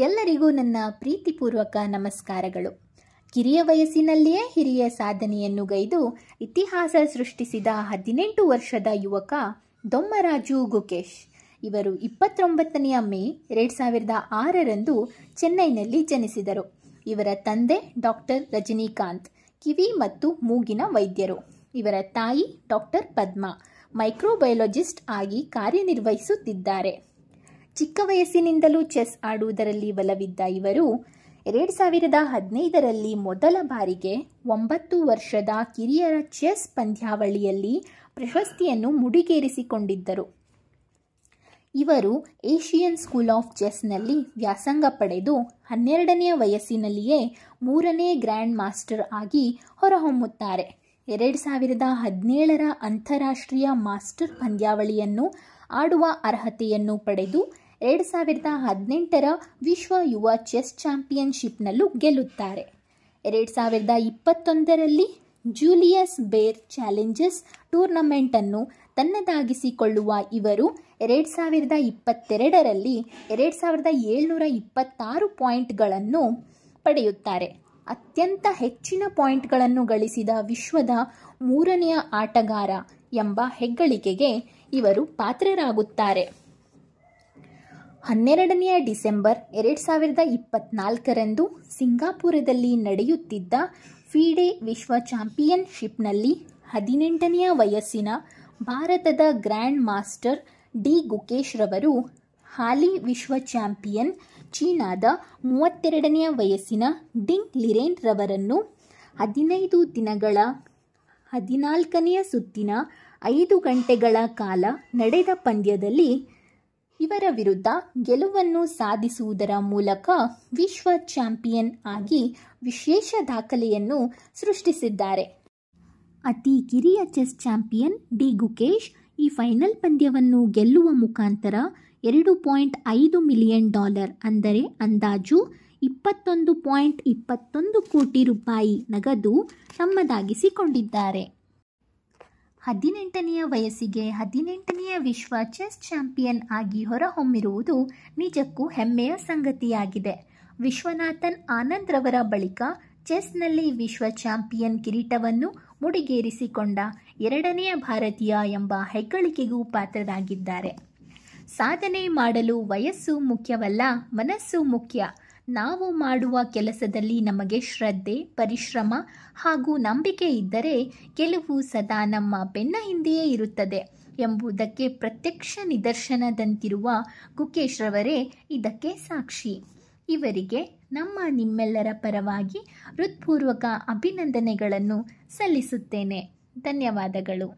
ಎಲ್ಲರಿಗೂ ನನ್ನ ಪ್ರೀತಿಪೂರ್ವಕ ನಮಸ್ಕಾರಗಳು. ಕಿರಿಯ ವಯಸ್ಸಿನಲ್ಲಿಯೇ ಹಿರಿಯ ಸಾಧನೆಯನ್ನು ಗೈದು ಇತಿಹಾಸ ಸೃಷ್ಟಿಸಿದ 18 ವರ್ಷದ ಯುವಕ ದೊಮ್ಮರಾಜು ಗುಕೇಶ್. ಇವರು 29 ಮೇ 2006ರಂದು ಚೆನ್ನೈನಲ್ಲಿ ಜನಿಸಿದರು. ಇವರ ತಂದೆ ಡಾಕ್ಟರ್ ರಜನಿಕಾಂತ್, ಕಿವಿ ಮತ್ತು ಮೂಗಿನ ವೈದ್ಯರು. ಇವರ ತಾಯಿ ಡಾಕ್ಟರ್ ಪದ್ಮಾ, ಮೈಕ್ರೋಬಯಾಲಜಿಸ್ಟ್ ಆಗಿ ಕಾರ್ಯನಿರ್ವಹಿಸುತ್ತಿದ್ದಾರೆ. ಚಿಕ್ಕ ವಯಸ್ಸಿನಿಂದಲೂ ಚೆಸ್ ಆಡುವುದರಲ್ಲಿ ಒಲವಿದ್ದ ಇವರು 2015ರಲ್ಲಿ ಮೊದಲ ಬಾರಿಗೆ 9 ವರ್ಷದ ಕಿರಿಯರ ಚೆಸ್ ಪಂದ್ಯಾವಳಿಯಲ್ಲಿ ಪ್ರಶಸ್ತಿಯನ್ನು ಮುಡಿಗೇರಿಸಿಕೊಂಡಿದ್ದರು. ಇವರು ಏಷಿಯನ್ ಸ್ಕೂಲ್ ಆಫ್ ಚೆಸ್ನಲ್ಲಿ ವ್ಯಾಸಂಗ ಪಡೆದು 12ನೇ ವಯಸ್ಸಿನಲ್ಲಿಯೇ 3ನೇ ಗ್ರ್ಯಾಂಡ್ ಮಾಸ್ಟರ್ ಆಗಿ ಹೊರಹೊಮ್ಮುತ್ತಾರೆ. 2017ರ ಅಂತಾರಾಷ್ಟ್ರೀಯ ಮಾಸ್ಟರ್ ಪಂದ್ಯಾವಳಿಯನ್ನು ಆಡುವ ಅರ್ಹತೆಯನ್ನು ಪಡೆದು 2018ರ ವಿಶ್ವ ಯುವ ಚೆಸ್ ಚಾಂಪಿಯನ್ಶಿಪ್ನಲ್ಲೂ ಗೆಲ್ಲುತ್ತಾರೆ. 2021ರಲ್ಲಿ ಜೂಲಿಯಸ್ ಬೇರ್ ಚಾಲೆಂಜರ್ಸ್ ಟೂರ್ನಮೆಂಟನ್ನು ತನ್ನದಾಗಿಸಿಕೊಳ್ಳುವ ಇವರು 2022ರಲ್ಲಿ 2726 ಪಾಯಿಂಟ್ಗಳನ್ನು ಪಡೆಯುತ್ತಾರೆ. ಅತ್ಯಂತ ಹೆಚ್ಚಿನ ಪಾಯಿಂಟ್ಗಳನ್ನು ಗಳಿಸಿದ ವಿಶ್ವದ 3ನೇ ಆಟಗಾರ ಎಂಬ ಹೆಗ್ಗಳಿಕೆಗೆ ಇವರು ಪಾತ್ರರಾಗುತ್ತಾರೆ. 12ನೇ ಡಿಸೆಂಬರ್ 2024ರಂದು ಸಿಂಗಾಪುರದಲ್ಲಿ ನಡೆಯುತ್ತಿದ್ದ ಫಿಡೆ ವಿಶ್ವ ಚಾಂಪಿಯನ್ಶಿಪ್ನಲ್ಲಿ 18ನೇ ವಯಸ್ಸಿನ ಭಾರತದ ಗ್ರ್ಯಾಂಡ್ ಮಾಸ್ಟರ್ ಡಿ ಗುಕೇಶ್ ರವರು ಹಾಲಿ ವಿಶ್ವ ಚಾಂಪಿಯನ್ ಚೀನಾದ 32ನೇ ವಯಸ್ಸಿನ ಡಿಂಗ್ ಲಿರೆನ್ ರವರನ್ನು 15 ದಿನಗಳ 14ನೇ ಸುತ್ತಿನ 5 ಗಂಟೆಗಳ ಕಾಲ ನಡೆದ ಪಂದ್ಯದಲ್ಲಿ ಇವರ ವಿರುದ್ಧ ಗೆಲುವನ್ನು ಸಾಧಿಸುವುದರ ಮೂಲಕ ವಿಶ್ವ ಚಾಂಪಿಯನ್ ಆಗಿ ವಿಶೇಷ ದಾಖಲೆಯನ್ನು ಸೃಷ್ಟಿಸಿದ್ದಾರೆ. ಅತಿ ಕಿರಿಯ ಚೆಸ್ ಚಾಂಪಿಯನ್ ಡಿ ಗುಕೇಶ್ ಈ ಫೈನಲ್ ಪಂದ್ಯವನ್ನು ಗೆಲ್ಲುವ ಮುಖಾಂತರ $2.5 ಮಿಲಿಯನ್ ಅಂದರೆ ಅಂದಾಜು 21.21 ಕೋಟಿ ರೂಪಾಯಿ ನಗದು ತಮ್ಮದಾಗಿಸಿಕೊಂಡಿದ್ದಾರೆ. 18ನೇ ವಯಸ್ಸಿಗೆ 18ನೇ ವಿಶ್ವ ಚೆಸ್ ಚಾಂಪಿಯನ್ ಆಗಿ ಹೊರಹೊಮ್ಮಿರುವುದು ನಿಜಕ್ಕೂ ಹೆಮ್ಮೆಯ ಸಂಗತಿಯಾಗಿದೆ. ವಿಶ್ವನಾಥನ್ ಆನಂದ್ ರವರ ಬಳಿಕ ಚೆಸ್ನಲ್ಲಿ ವಿಶ್ವ ಚಾಂಪಿಯನ್ ಕಿರೀಟವನ್ನು ಮುಡಿಗೇರಿಸಿಕೊಂಡ 2ನೇ ಭಾರತೀಯ ಎಂಬ ಹೆಗ್ಗಳಿಕೆಗೂ ಪಾತ್ರರಾಗಿದ್ದಾರೆ. ಸಾಧನೆ ಮಾಡಲು ವಯಸ್ಸು ಮುಖ್ಯವಲ್ಲ, ಮನಸ್ಸು ಮುಖ್ಯ. ನಾವು ಮಾಡುವ ಕೆಲಸದಲ್ಲಿ ನಮಗೆ ಶ್ರದ್ಧೆ, ಪರಿಶ್ರಮ ಹಾಗೂ ನಂಬಿಕೆ ಇದ್ದರೆ ಗೆಲುವು ಸದಾ ನಮ್ಮ ಬೆನ್ನ ಹಿಂದೆಯೇ ಇರುತ್ತದೆ ಎಂಬುದಕ್ಕೆ ಪ್ರತ್ಯಕ್ಷ ನಿದರ್ಶನದಂತಿರುವ ಗುಕೇಶ್ ರವರೇ ಇದಕ್ಕೆ ಸಾಕ್ಷಿ. ಇವರಿಗೆ ನಿಮ್ಮೆಲ್ಲರ ಪರವಾಗಿ ಹೃತ್ಪೂರ್ವಕ ಅಭಿನಂದನೆಗಳನ್ನು ಸಲ್ಲಿಸುತ್ತೇನೆ. ಧನ್ಯವಾದಗಳು.